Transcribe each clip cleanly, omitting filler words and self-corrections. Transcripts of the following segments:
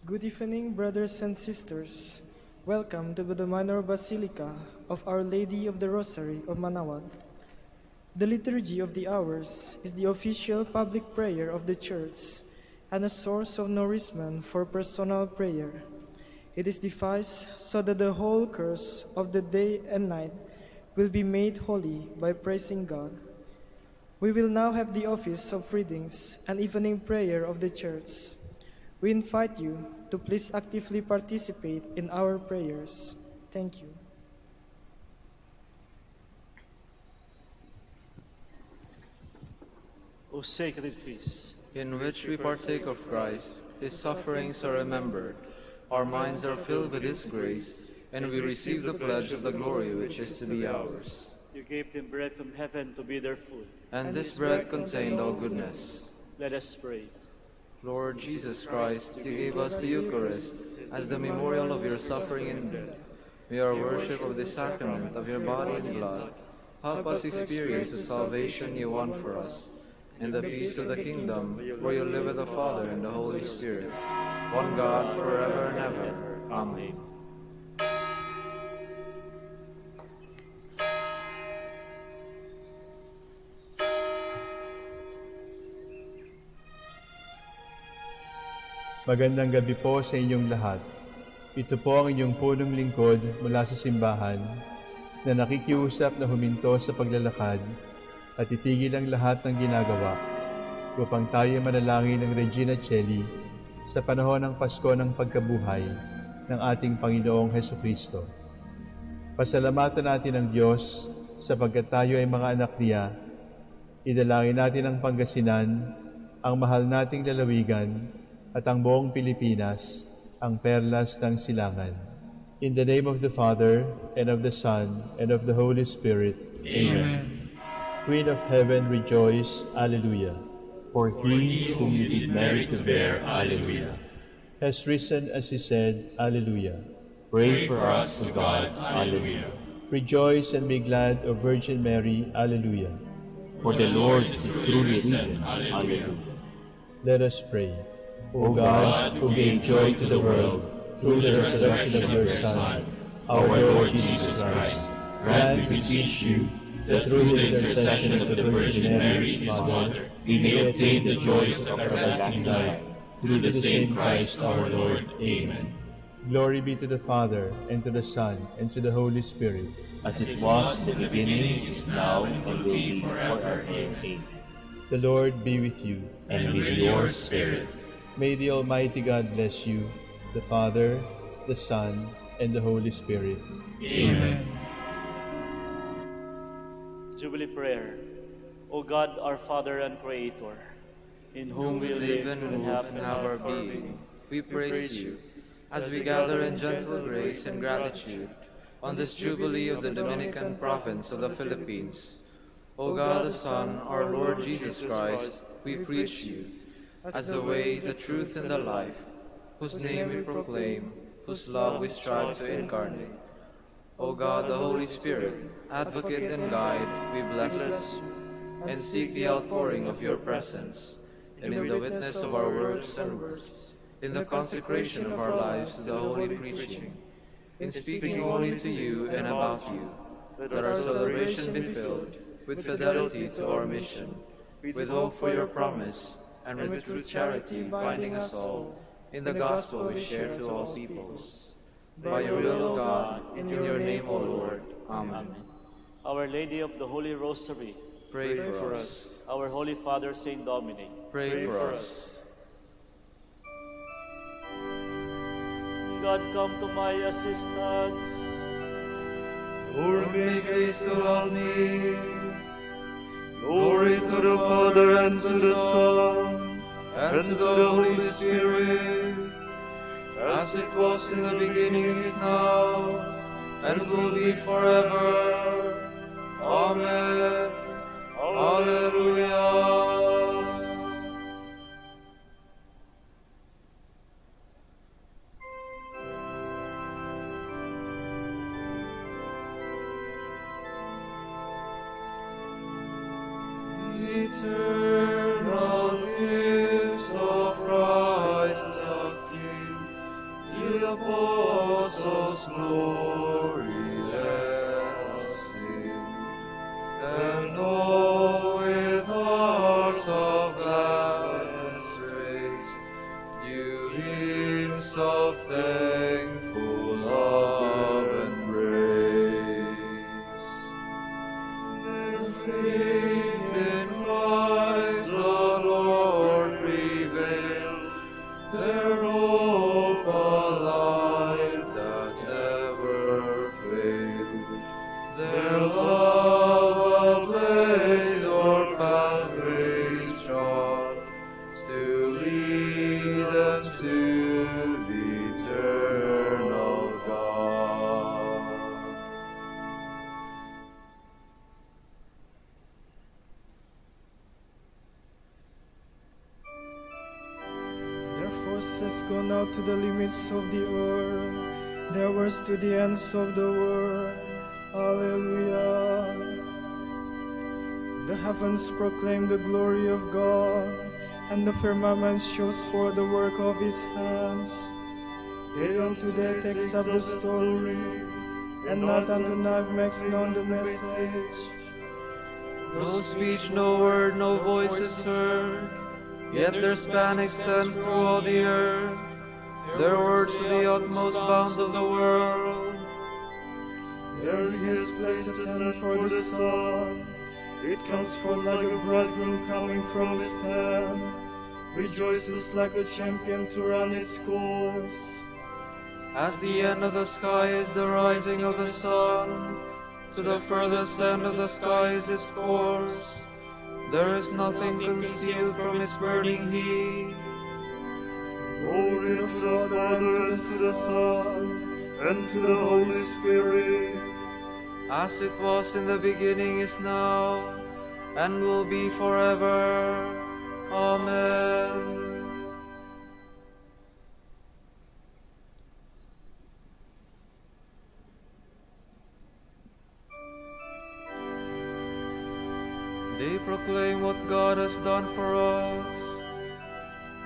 Good evening, brothers and sisters. Welcome to the Minor Basilica of Our Lady of the Rosary of Manaoag. The Liturgy of the Hours is the official public prayer of the Church and a source of nourishment for personal prayer. It is devised so that the whole course of the day and night will be made holy by praising God. We will now have the office of readings and evening prayer of the Church. We invite you to please actively participate in our prayers. Thank you. O sacred feast, in which we partake of Christ, his sufferings are remembered, our minds are filled with his grace, and we receive the pledge of the glory which is to be ours. you gave them bread from heaven to be their food. And this bread contained all goodness. Let us pray. Lord Jesus Christ, you gave us the Eucharist as the memorial of your suffering and death. May our worship of the sacrament of your body and blood help us experience the salvation you won for us, and the peace of the kingdom where you live with the Father and the Holy Spirit, one God forever and ever. Amen. Magandang gabi po sa inyong lahat. Ito po ang inyong punong lingkod mula sa simbahan na nakikiusap na huminto sa paglalakad at itigil ang lahat ng ginagawa upang tayo manalangin ng Regina Coeli sa panahon ng Pasko ng pagkabuhay ng ating Panginoong Hesukristo. Pasalamatan natin ang Diyos sapagkat tayo ay mga anak niya. Idalangin natin ang Pangasinan, ang mahal nating lalawigan, at ang buong Pilipinas, ang perlas ng silangan. In the name of the Father, and of the Son, and of the Holy Spirit. Amen. Queen of Heaven, rejoice. Alleluia. For he whom you did merit to bear, Alleluia, has risen as he said, Alleluia. Pray for us to God, Alleluia. Rejoice and be glad, O Virgin Mary, Alleluia. For the Lord is truly risen, Alleluia. Let us pray. O God, who gave joy to the world through the resurrection of your Son, our Lord Jesus Christ, grant, we beseech you, that through the intercession of the Virgin Mary, his Mother, we may obtain the joys of everlasting life, through the same Christ our Lord. Amen. Glory be to the Father, and to the Son, and to the Holy Spirit. As it was in the beginning, is now, and will be forever. Amen. The Lord be with you. And with your spirit. May the Almighty God bless you, the Father, the Son, and the Holy Spirit. Amen. Jubilee Prayer. O God, our Father and Creator, in whom we live and have our being, we praise you as we gather in gentle grace and gratitude on this Jubilee of the Dominican province of the Philippines. O God the Son, our Lord Jesus Christ, we preach you as the way, the truth, and the life, whose name we proclaim, whose love we strive to incarnate. O God, the Holy Spirit, advocate and guide, we bless you, and seek the outpouring of your presence, and in the witness of our words and words, in the consecration of our lives to the holy preaching, in speaking only to you and about you, let our celebration be filled with fidelity to our mission, with hope for your promise, and with true charity binding us all in the gospel we share to all peoples. By your will, O God, in your name, O Lord. Amen. Our Lady of the Holy Rosary, Pray for us. our Holy Father, Saint Dominic, Pray for us. God, come to my assistance. Lord, make haste to help me. Glory to the Father, and to the Son, and to the Holy Spirit, as it was in the beginning, is now, and will be forever. Amen. Alleluia. Eternal gift of Christ the King, apostles' glory let us sing, and all with hearts of gladness raise new hymns of thankful love and praise. Their faith in Christ the Lord prevailed, their hope a light that never failed, their love a place or pathways trod, to lead them to the eternal God. Their forces gone out to the limits of the earth, their words to the ends of the world. Alleluia. The heavens proclaim the glory of God, and the firmament shows forth the work of his hands. Day unto day takes up the story, and not unto night makes known the message. No speech, no word, no voice is heard, yet their span extends through all the earth, their words to the utmost bounds of the world. There he has placed a tent for the sun. It comes forth like a bridegroom coming from his tent, rejoices like a champion to run its course. At the end of the sky is the rising of the sun, to the furthest end of the sky is its course. There is nothing concealed from its burning heat. Glory to the Father, and to the Son, and to the Holy Spirit, As it was in the beginning, is now, and will be forever. Amen. They proclaim what God has done for us.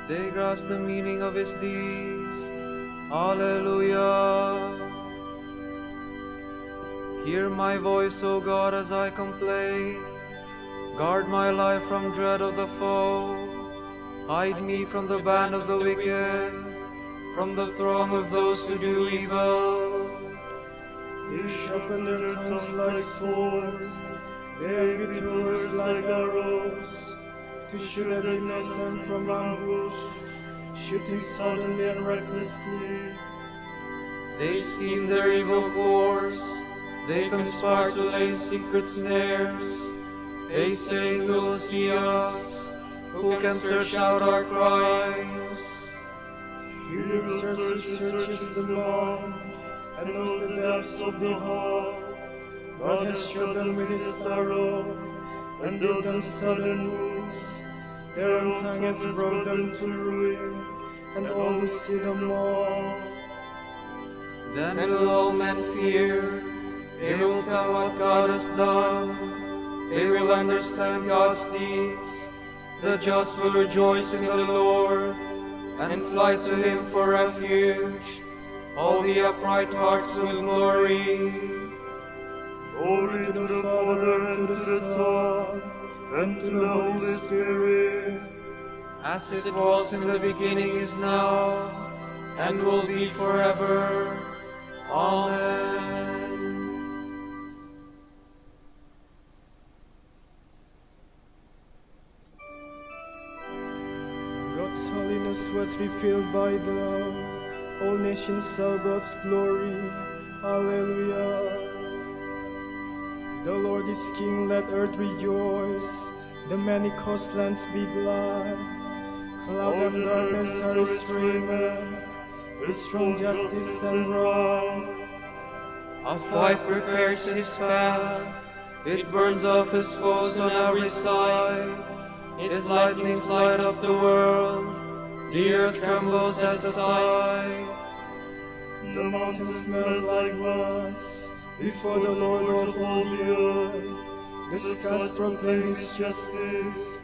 They grasp the meaning of his deeds. Alleluia. Hear my voice, O God, as I complain. Guard my life from dread of the foe. Hide me from the band of the wicked, from the throng of those who do evil. They sharpen their tongues like swords, their bitter words like arrows, to shoot at the innocent from ambush, shooting suddenly and recklessly. They scheme their evil course. They conspire to lay secret snares. They say, who will see us? Who can search out our crimes? He who searches the mind and knows the depths of the heart. God has shot them with his arrow and dealt them sudden wounds. Their own tongue has brought them to ruin, and all who see them mourn. Then will all men fear. They will tell what God has done. They will understand God's deeds. The just will rejoice in the Lord and fly to him for refuge. All the upright hearts will glory. glory to the Father, and to the Son, and to the Holy Spirit, As it was in the beginning, is now, and will be forever. Amen. God's holiness was revealed by them. All nations saw God's glory. Alleluia. The Lord is King, let earth rejoice. The many coastlands be glad. Cloud and darkness are his raiment, with strong justice and wrong. A fire prepares his path. It burns off his foes on every side. His lightnings light up the world. The earth trembles at the sight. The mountains melt like wax before the Lord of all the earth. The skies proclaim his justice.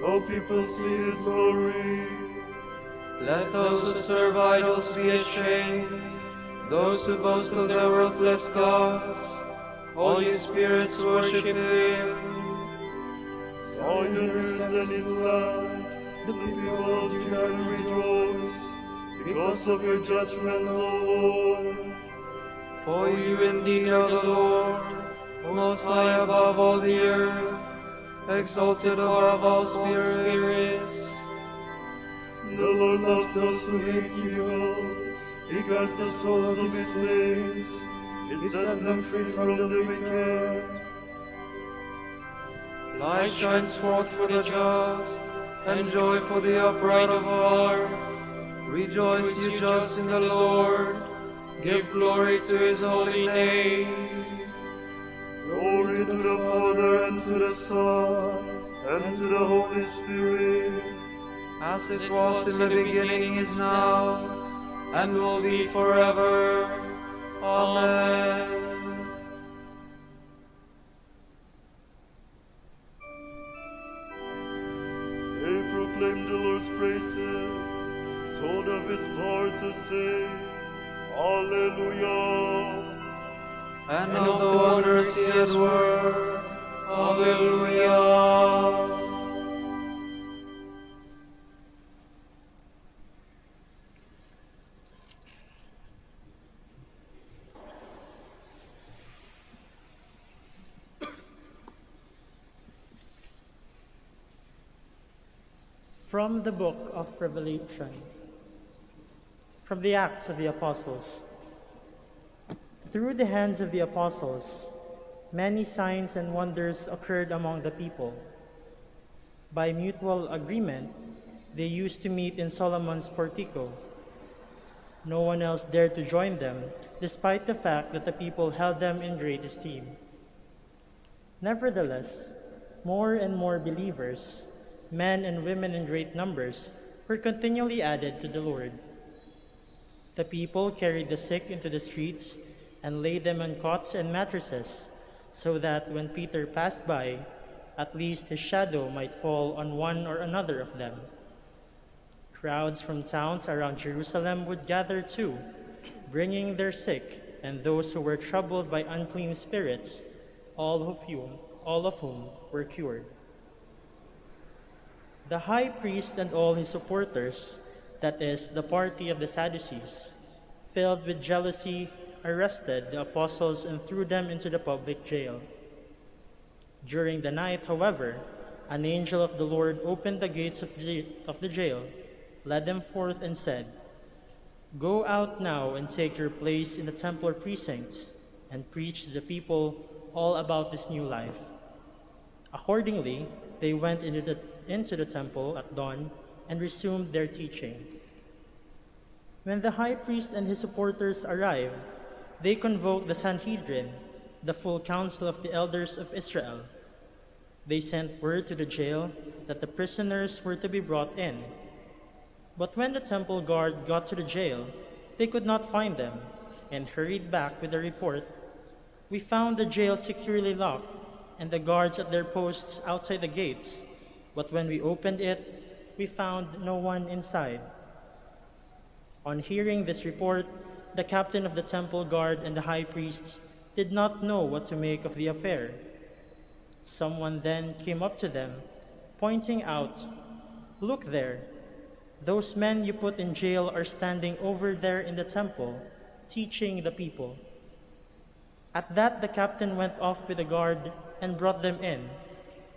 All people see his glory. Let those who serve idols be ashamed, those who boast of their worthless gods. Holy spirits worship him. Zion is glad, the people of Judah rejoice, because of your judgments, O Lord. For you indeed are the Lord, most high above all the earth, exalted above all spirits. The Lord loves those who hate evil. He guards the soul of his slaves. He sets them free from the wicked. Light shines forth for the just, and joy for the upright of heart. Rejoice, you just in the Lord. Give glory to his holy name. Glory to the Father, and to the Son, and to the Holy Spirit. As it was in the beginning, is now, and will be forever. Amen. They proclaim the Lord's praises, told of his power to save. Alleluia. And of the wonders he has worked. Alleluia. From the Book of Revelation, from the Acts of the Apostles. Through the hands of the apostles, many signs and wonders occurred among the people. By mutual agreement, they used to meet in Solomon's portico. No one else dared to join them, despite the fact that the people held them in great esteem. Nevertheless, more and more believers, men and women in great numbers, were continually added to the Lord. The people carried the sick into the streets and laid them on cots and mattresses, so that when Peter passed by, at least his shadow might fall on one or another of them. Crowds from towns around Jerusalem would gather too, bringing their sick and those who were troubled by unclean spirits, all of whom were cured. The high priest and all his supporters, that is, the party of the Sadducees, filled with jealousy, arrested the apostles and threw them into the public jail. During the night, however, an angel of the Lord opened the gates of the jail, led them forth, and said, "Go out now and take your place in the temple precincts, and preach to the people all about this new life." Accordingly, they went into the temple at dawn and resumed their teaching. When the high priest and his supporters arrived, they convoked the Sanhedrin, the full council of the elders of Israel. They sent word to the jail that the prisoners were to be brought in. But when the temple guard got to the jail, they could not find them and hurried back with the report, "We found the jail securely locked and the guards at their posts outside the gates. But when we opened it, we found no one inside." On hearing this report, the captain of the temple guard and the high priests did not know what to make of the affair. Someone then came up to them, pointing out, "Look there, those men you put in jail are standing over there in the temple, teaching the people." At that, the captain went off with the guard and brought them in,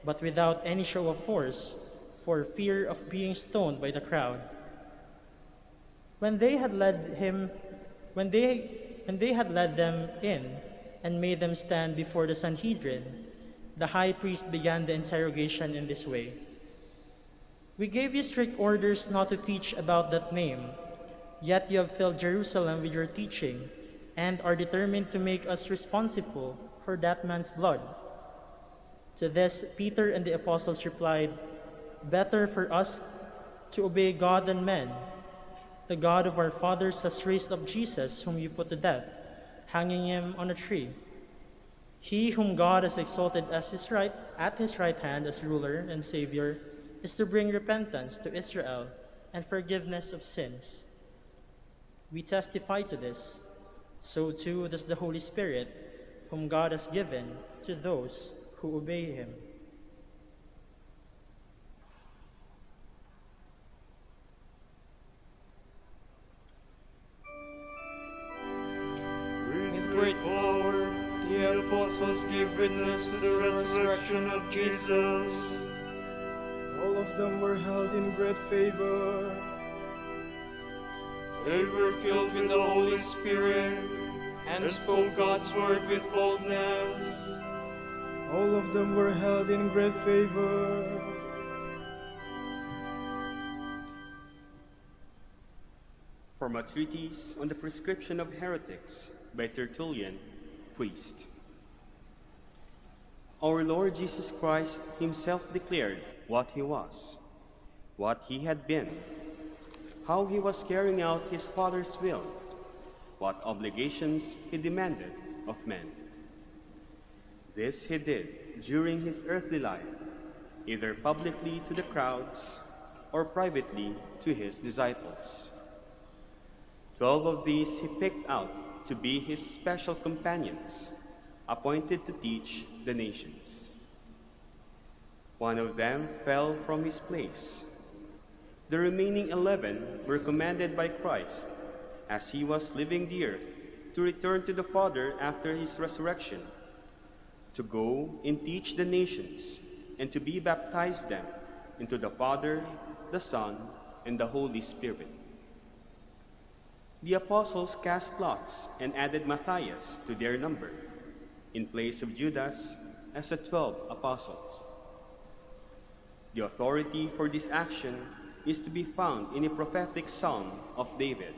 but without any show of force, for fear of being stoned by the crowd. When they had led them in and made them stand before the Sanhedrin, the high priest began the interrogation in this way: "We gave you strict orders not to teach about that name, yet you have filled Jerusalem with your teaching and are determined to make us responsible for that man's blood." To this, Peter and the apostles replied, "Better for us to obey God than men. The God of our fathers has raised up Jesus, whom you put to death, hanging him on a tree. He whom God has exalted at his right hand as ruler and Savior is to bring repentance to Israel and forgiveness of sins. We testify to this, so too does the Holy Spirit, whom God has given to those who obey him. With great power, the apostles gave witness to the resurrection of Jesus. All of them were held in great favor. They were filled with the Holy Spirit and spoke God's word with boldness. All of them were held in great favor. From a treatise on the prescription of heretics by Tertullian, priest. Our Lord Jesus Christ himself declared what he was, what he had been, how he was carrying out his Father's will, what obligations he demanded of men. This he did during his earthly life, either publicly to the crowds or privately to his disciples. 12 of these he picked out to be his special companions, appointed to teach the nations. One of them fell from his place. The remaining 11 were commanded by Christ, as he was leaving the earth, to return to the Father after his resurrection, to go and teach the nations, and to be baptized them into the Father, the Son, and the Holy Spirit. The apostles cast lots and added Matthias to their number, in place of Judas, as the 12 apostles. The authority for this action is to be found in a prophetic psalm of David.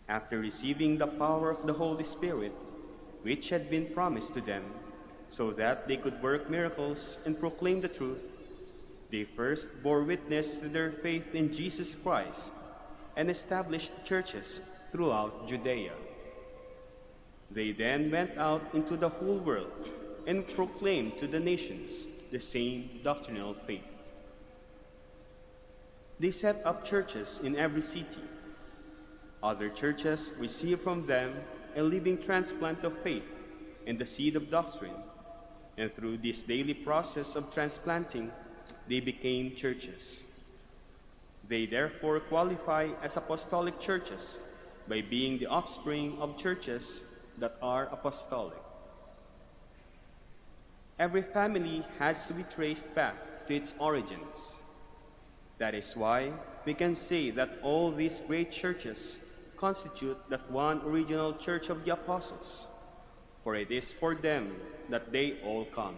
After receiving the power of the Holy Spirit, which had been promised to them, so that they could work miracles and proclaim the truth, they first bore witness to their faith in Jesus Christ and established churches throughout Judea. They then went out into the whole world and proclaimed to the nations the same doctrinal faith. They set up churches in every city. Other churches received from them a living transplant of faith and the seed of doctrine, and through this daily process of transplanting, they became churches. They therefore qualify as apostolic churches by being the offspring of churches that are apostolic. Every family has to be traced back to its origins. That is why we can say that all these great churches constitute that one original church of the apostles, for it is for them that they all come.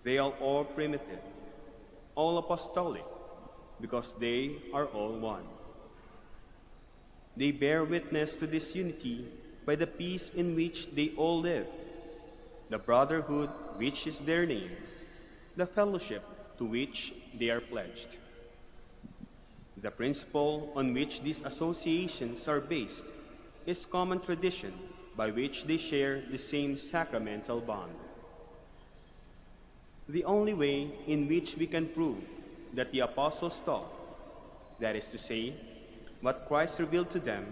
They are all primitive, all apostolic, because they are all one. They bear witness to this unity by the peace in which they all live, the brotherhood which is their name, the fellowship to which they are pledged. The principle on which these associations are based is common tradition by which they share the same sacramental bond. The only way in which we can prove that the apostles taught, that is to say, what Christ revealed to them,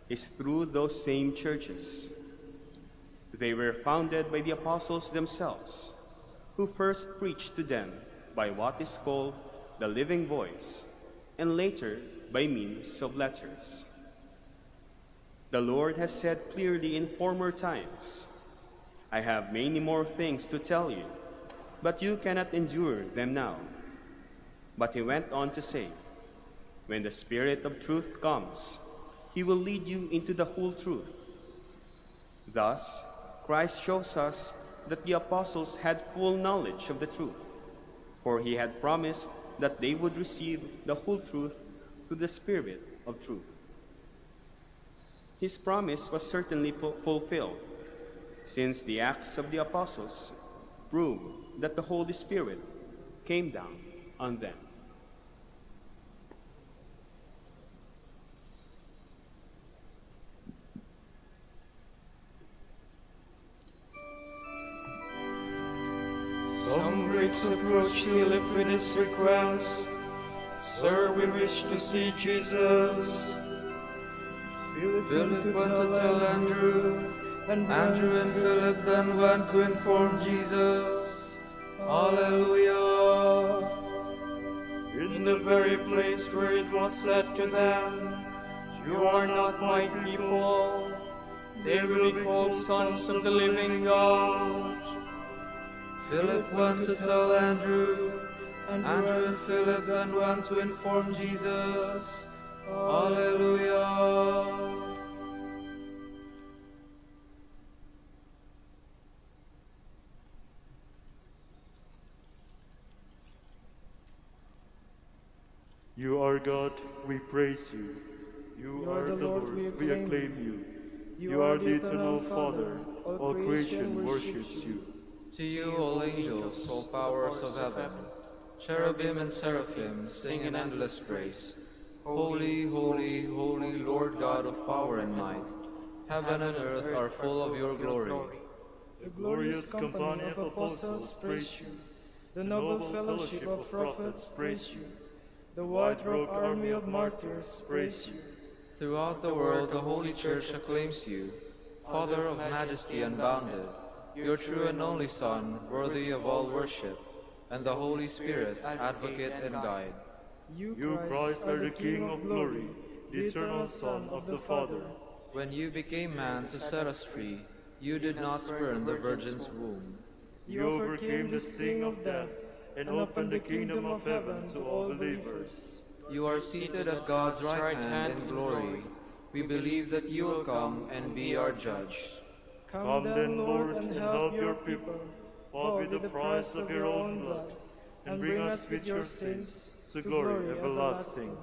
is through those same churches. They were founded by the apostles themselves, who first preached to them by what is called the living voice, and later by means of letters. The Lord has said clearly in former times, "I have many more things to tell you, but you cannot endure them now." But he went on to say, "When the Spirit of truth comes, he will lead you into the whole truth." Thus, Christ shows us that the apostles had full knowledge of the truth, for he had promised that they would receive the whole truth through the Spirit of truth. His promise was certainly fulfilled, since the Acts of the Apostles prove that the Holy Spirit came down on them. Some Greeks approached Philip with this request, Sir, we wish to see Jesus. Philip went to tell Andrew, and Andrew and Philip then went to inform Jesus. Hallelujah! In the very place where it was said to them, "You are not my people," they will be called sons of the living God. Philip went to tell Andrew, Andrew and Philip then went to inform Jesus. Hallelujah! You are God, we praise you. You are the Lord, we acclaim you. You are the eternal Father, all creation worships you. To you, all angels, all powers of heaven, cherubim and seraphim, sing in endless praise. Holy, holy, holy Lord God of power and might, heaven and earth are full of your glory. The glorious company of apostles praise you. The noble fellowship of prophets praise you. The white-robed army of martyrs praise you. Throughout the world the Holy Church acclaims you, Father of majesty unbounded, your true and only Son, worthy of all worship, and the Holy Spirit, advocate and guide. You, Christ, are the King of glory, the eternal Son of the Father. When you became man to set us free, you did not spurn the Virgin's womb. You overcame the sting of death and opened the kingdom of heaven to all believers. You are seated at God's right hand in glory. We believe that you will come and be our judge. Come then, Lord, and help your people, bought with the price of your own blood, and bring us with your saints to glory everlasting.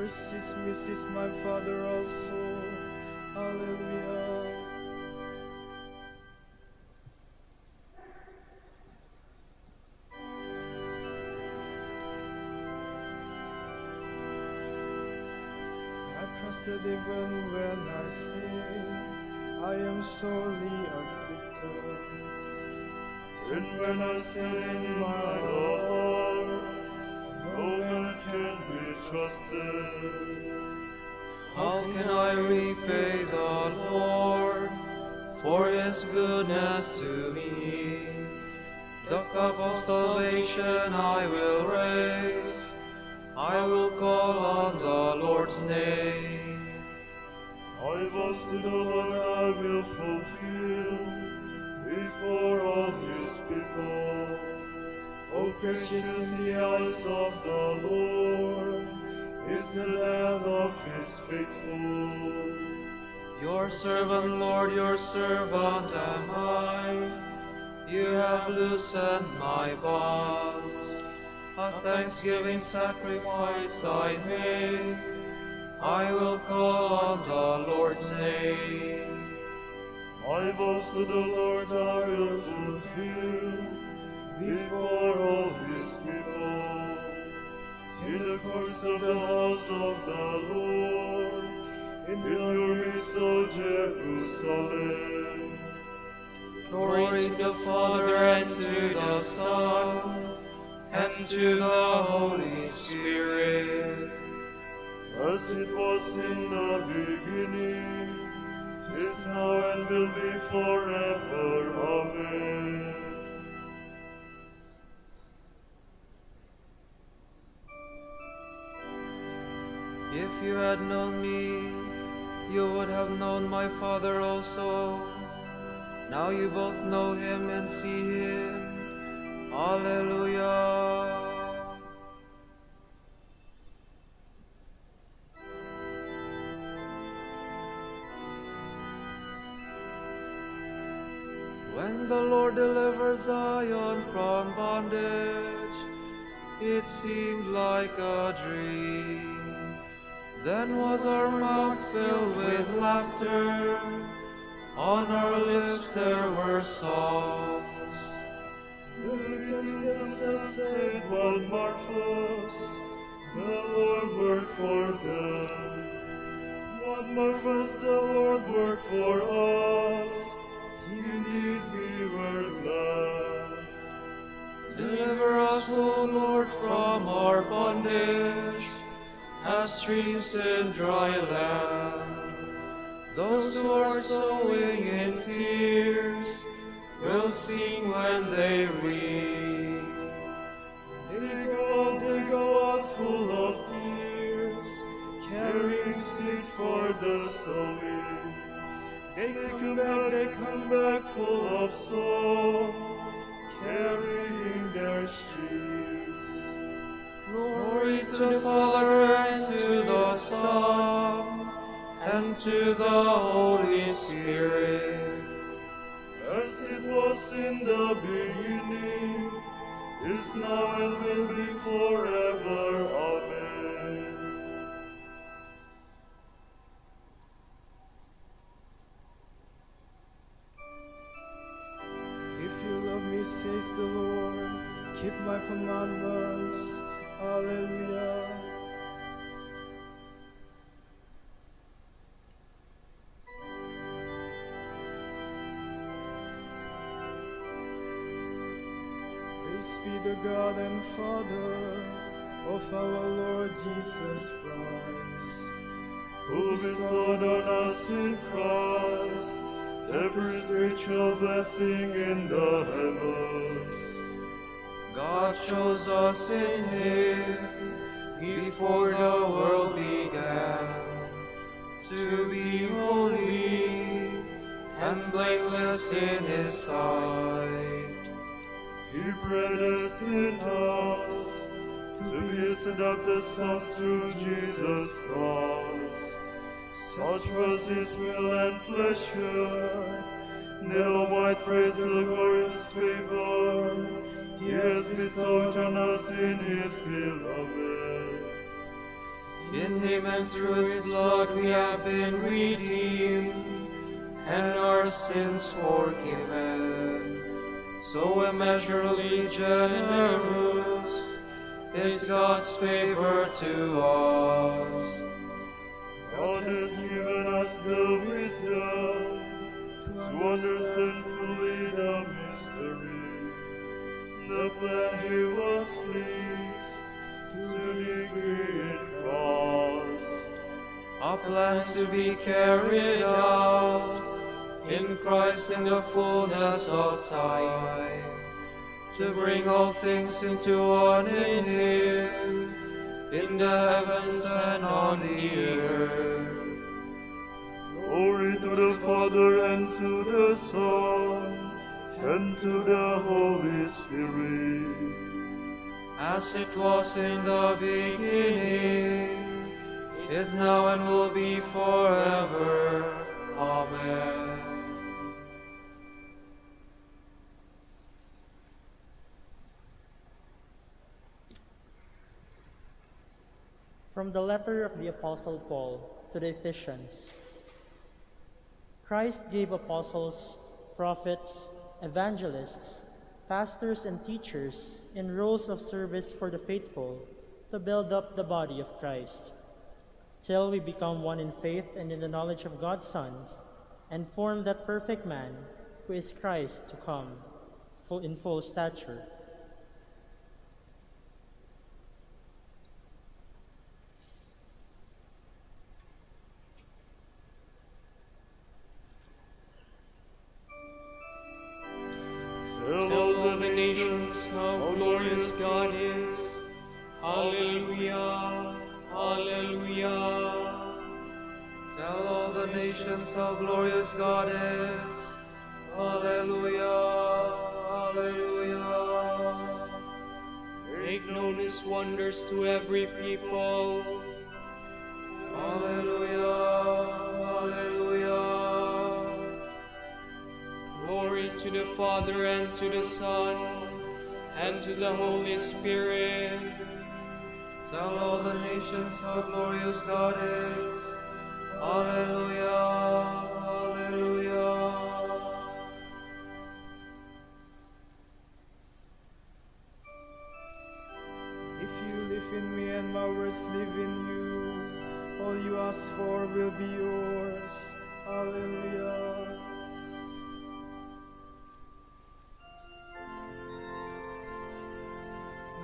curses misses my father also. Hallelujah. I trusted even when I say I am sorely afflicted. And when I said in my heart, no man can be trusted. How can I repay the Lord for his goodness to me? The cup of salvation I will raise. I will call on the Lord's name. My vows to the Lord I will fulfill before all his people. O precious in the eyes of the Lord is the death of his faithful. Your servant, Lord, your servant am I. You have loosened my bonds. A thanksgiving sacrifice I make. I will call on the Lord's name. My vows to the Lord I will fulfill before all his people. In the courts of the house of the Lord, in your midst, O Jerusalem. Glory to the Father, and to the Son, and to the Holy Spirit. As it was in the beginning, is now and will be forever. Amen. If you had known me, you would have known my Father also. Now you both know him and see him. Alleluia. When the Lord delivered Zion from bondage, it seemed like a dream. Then was our mouth filled with laughter, on our lips there were songs. The text themselves said, what marvels the Lord worked for them. What marvels the Lord worked for us. Indeed we were glad. Deliver us, O Lord, from our bondage, as streams in dry land. Those who are sowing in tears will sing when they reap. They go out full of tears, carrying seed for the sowing. They come back full of song, carrying their sheaves. Glory to the Father, and to the Son, and to the Holy Spirit. As it was in the beginning, is now and will be forever. Amen. If you love me, says the Lord, keep my commandments. Hallelujah. Praise be the God and Father of our Lord Jesus Christ, Who bestowed on us in Christ every spiritual blessing in the heavens. God chose us in him before the world began, to be holy and blameless in his sight. He predestined us to be his adopted sons through Jesus Christ. Such was his will and pleasure, that all might praise the glorious favor he has bestowed on us in his beloved. In him and through his blood we have been redeemed, and our sins forgiven. So immeasurably generous is God's favor to us. God has given us the wisdom to understand fully the mystery, the plan he was pleased to decree in Christ. A plan to be carried out in Christ in the fullness of time, to bring all things into one in him, in the heavens and on the earth. Glory to the Father, and to the Son, and to the Holy Spirit, as it was in the beginning, is now, and will be forever. Amen. From the letter of the Apostle Paul to the Ephesians. Christ gave apostles, prophets, evangelists, pastors, and teachers in roles of service for the faithful to build up the body of Christ, till we become one in faith and in the knowledge of God's Son, and form that perfect man who is Christ to come, in full stature. tell all the nations how glorious God is. Hallelujah, hallelujah. Tell all the nations how glorious God is. Hallelujah, hallelujah. Make known his wonders to every people. Hallelujah, hallelujah. Glory to the Father, and to the Son, and to the Holy Spirit. Tell all the nations how glorious God is. Hallelujah, hallelujah. If you live in me and my words live in you, all you ask for will be yours. Hallelujah.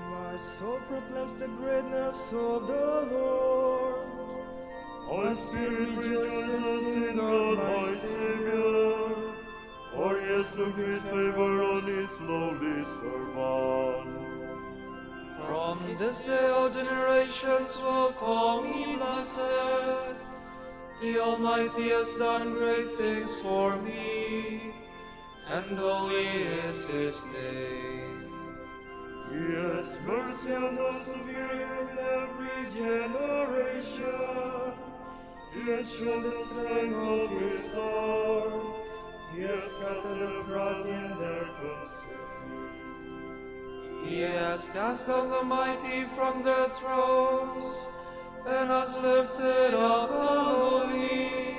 My soul proclaims the greatness of the Lord. My spirit rejoices in God my Savior, for he has looked with favor on his lowly servant. From this day all generations will call me blessed. The Almighty has done great things for me, and holy is his name. He has mercy on those who fear him in every generation. He has shown the strength of his arm. He has scattered the proud in their conceit. He has cast down the mighty from their thrones, and has lifted up the lowly.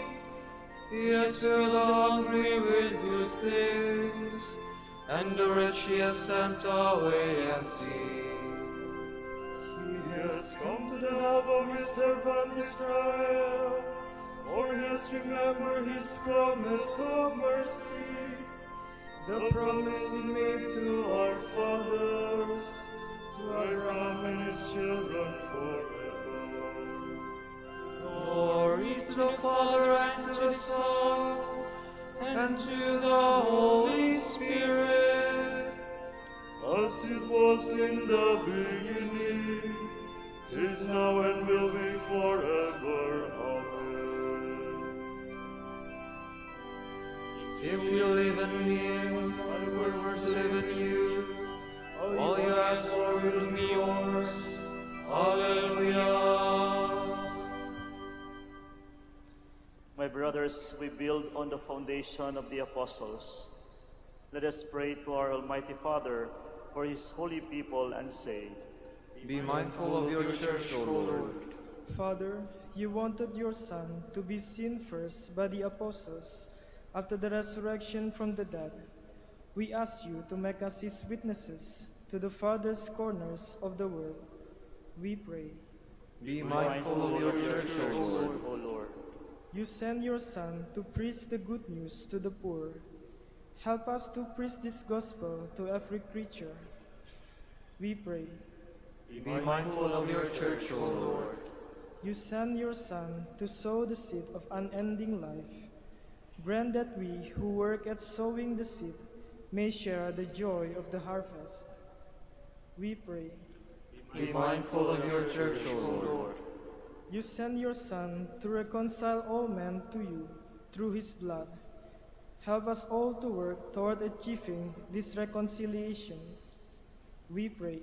He has filled the hungry with good things, and the rich he has sent away empty. He has come to the help of his servant Israel, for he has remembered his promise of mercy, the promise he made to our fathers, to Abraham and his children forever. Glory to the Father, and to the Son, and to the Holy Spirit, As it was in the beginning, is now, and will be forever. Amen. if you live in me, and my words live in you, all you ask for will be yours. Hallelujah. My brothers, we build on the foundation of the apostles. Let us pray to our Almighty Father for his holy people and say, Be mindful of your church, O Lord, Father, you wanted your Son to be seen first by the apostles after the resurrection from the dead. We ask you to make us his witnesses to the farthest corners of the world. We pray. Be mindful of your church, O Lord. You send your Son to preach the good news to the poor. Help us to preach this gospel to every creature. We pray. Be mindful of your church, O Lord. You send your Son to sow the seed of unending life. Grant that we who work at sowing the seed may share the joy of the harvest. We pray. Be mindful of your church, O Lord. You send your Son to reconcile all men to you through his blood. Help us all to work toward achieving this reconciliation. We pray.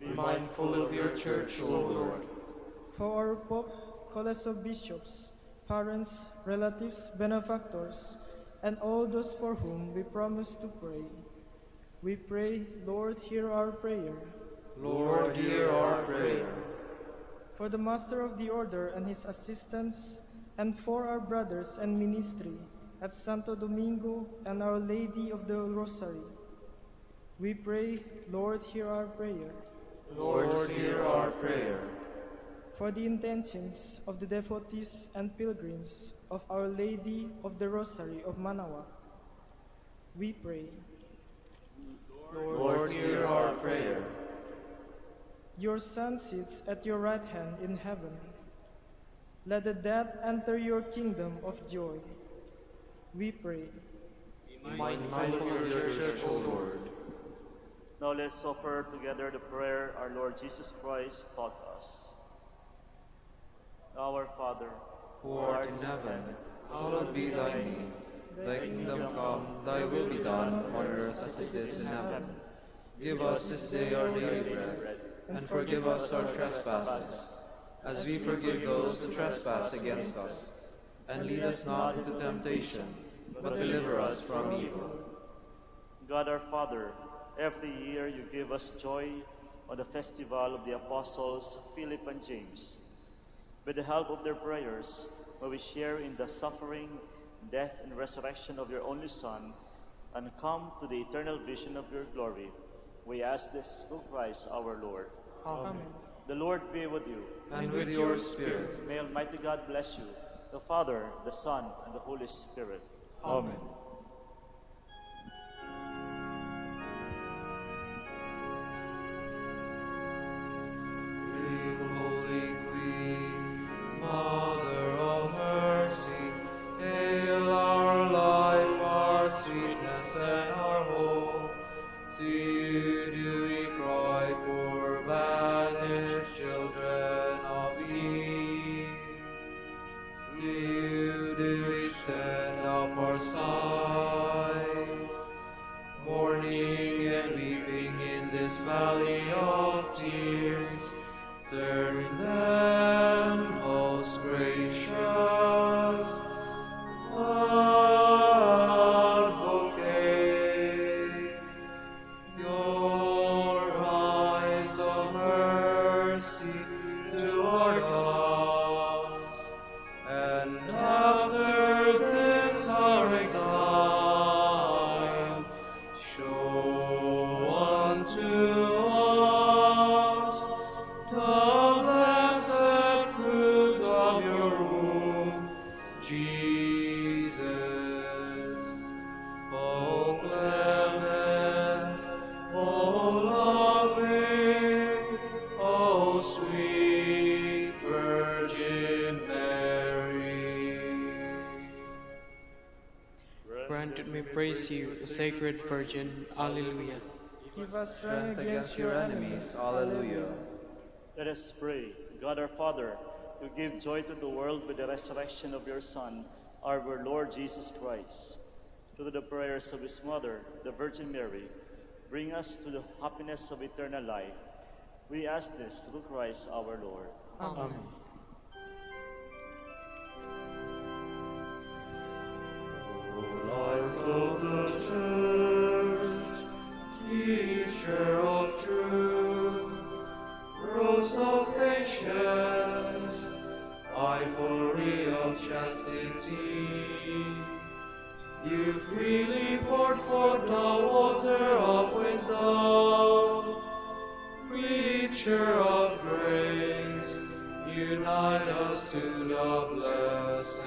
Be mindful of your church, O Lord. For our Pope, College of Bishops, parents, relatives, benefactors, and all those for whom we promise to pray, we pray, Lord, hear our prayer. Lord, hear our prayer. For the Master of the Order and his assistants, and for our brothers and ministry at Santo Domingo and Our Lady of the Rosary, we pray, Lord, hear our prayer. Lord, hear our prayer. For the intentions of the devotees and pilgrims of Our Lady of the Rosary of Manaoag, we pray. Lord, hear our prayer. Your Son sits at your right hand in heaven. Let the dead enter your kingdom of joy. We pray. Be mindful of your church, O Lord. Now let's offer together the prayer our Lord Jesus Christ taught us. Our Father, Who art in heaven, hallowed be thy name. Thy kingdom come, thy will be done on earth as it is in heaven. Give us this day our daily bread, and forgive us our trespasses, as we forgive those who trespass against us. And lead us not into temptation, but deliver us from evil. God our Father, every year you give us joy on the festival of the apostles Philip and James. With the help of their prayers, may we share in the suffering, death, and resurrection of your only Son, and come to the eternal vision of your glory. We ask this through Christ our Lord. Amen. The Lord be with you. And with your spirit. May Almighty God bless you, the Father, the Son, and the Holy Spirit. Amen. Hail, Holy Queen, Mother of Mercy, hail our life, our sweetness, and our hope. To you do we cry, poor banished children of Eve. To you do we send up our sighs, mourning and weeping in this valley of tears. Turn them, most gracious Advocate, your eyes of mercy toward us, and after this our exile, show unto us the blessed fruit of your womb, Jesus. O clement, O loving, O sweet Virgin Mary. Granted me praise you, the Sacred Virgin. Alleluia. Give us strength against your enemies. Alleluia. Let us pray. God our Father, you give joy to the world with the resurrection of your Son, our Lord Jesus Christ. Through the prayers of his mother, the Virgin Mary, bring us to the happiness of eternal life. We ask this through Christ our Lord. Amen. Light of the Church, teacher of truth, rose of patience, You freely poured forth the water of wisdom. Preacher of grace, unite us to the blessed.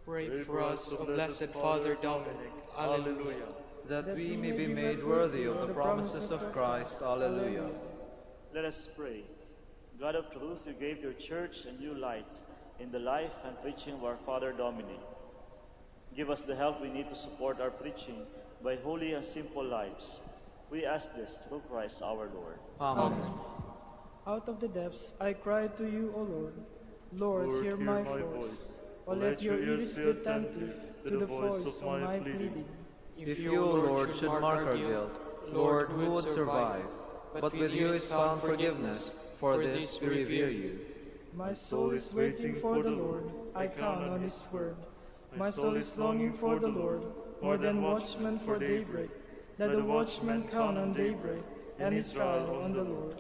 Pray for us, O blessed Father Dominic. Alleluia. That we may be made worthy of the promises of Christ. Alleluia. Let us pray. God of truth, you gave your church a new light in the life and preaching of our Father Dominic. Give us the help we need to support our preaching by holy and simple lives. We ask this through Christ our Lord. Amen. Out of the depths I cry to you, O Lord. Lord, hear my voice. O let your ears be attentive to the voice of my pleading. If you, O Lord, should mark our guilt, Lord, who would survive? But with you is found forgiveness, for this we revere you. My soul is waiting for the Lord, I count on his word. My soul is longing for the Lord, more than watchmen for daybreak. Let the watchman count on daybreak, and Israel on the Lord.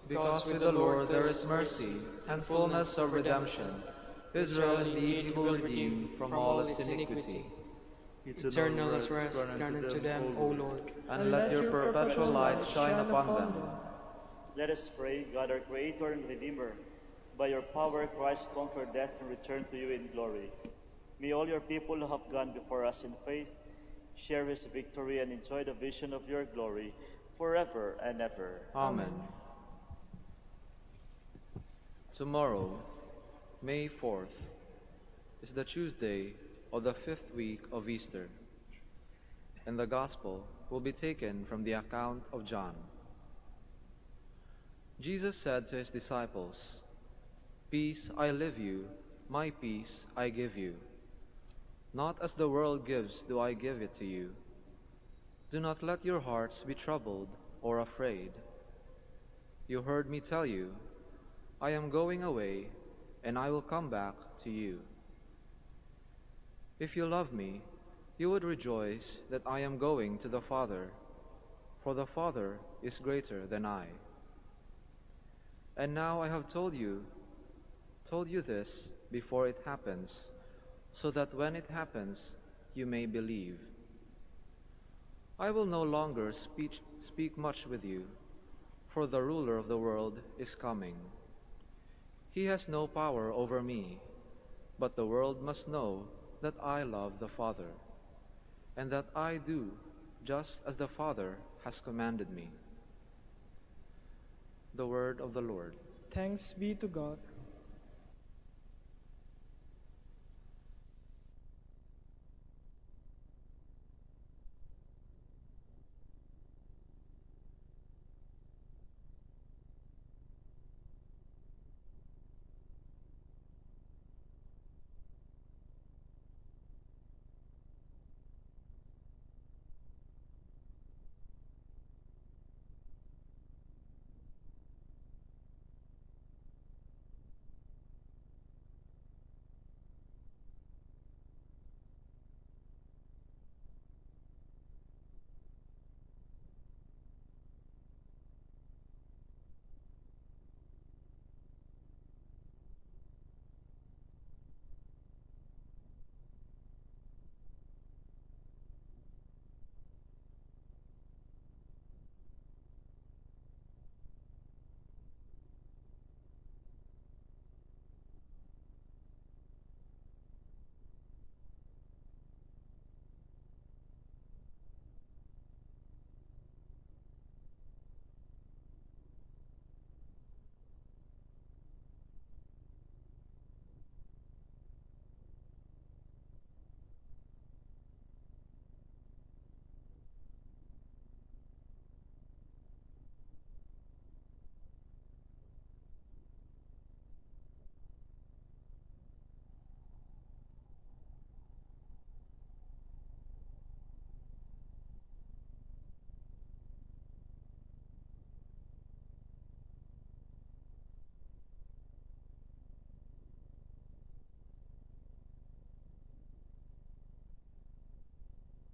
Because with the Lord there is mercy, and fullness of redemption. Israel indeed he will redeem from all its iniquity. Eternal is rest granted to them, O Lord. And let your perpetual light shine upon them. Let us pray, God our Creator and Redeemer. By your power, Christ conquered death and returned to you in glory. May all your people who have gone before us in faith share his victory and enjoy the vision of your glory forever and ever. Amen. Tomorrow, May 4th, is the Tuesday of the 5th week of Easter, and the Gospel will be taken from the account of John. Jesus said to his disciples, "Peace I leave you, my peace I give you. Not as the world gives do I give it to you. Do not let your hearts be troubled or afraid. You heard me tell you, I am going away, and I will come back to you. If you love me, you would rejoice that I am going to the Father, for the Father is greater than I. And now I have told you this before it happens, so that when it happens, you may believe. I will no longer speak much with you, for the ruler of the world is coming. He has no power over me, but the world must know that I love the Father, and that I do just as the Father has commanded me." The word of the Lord. Thanks be to God.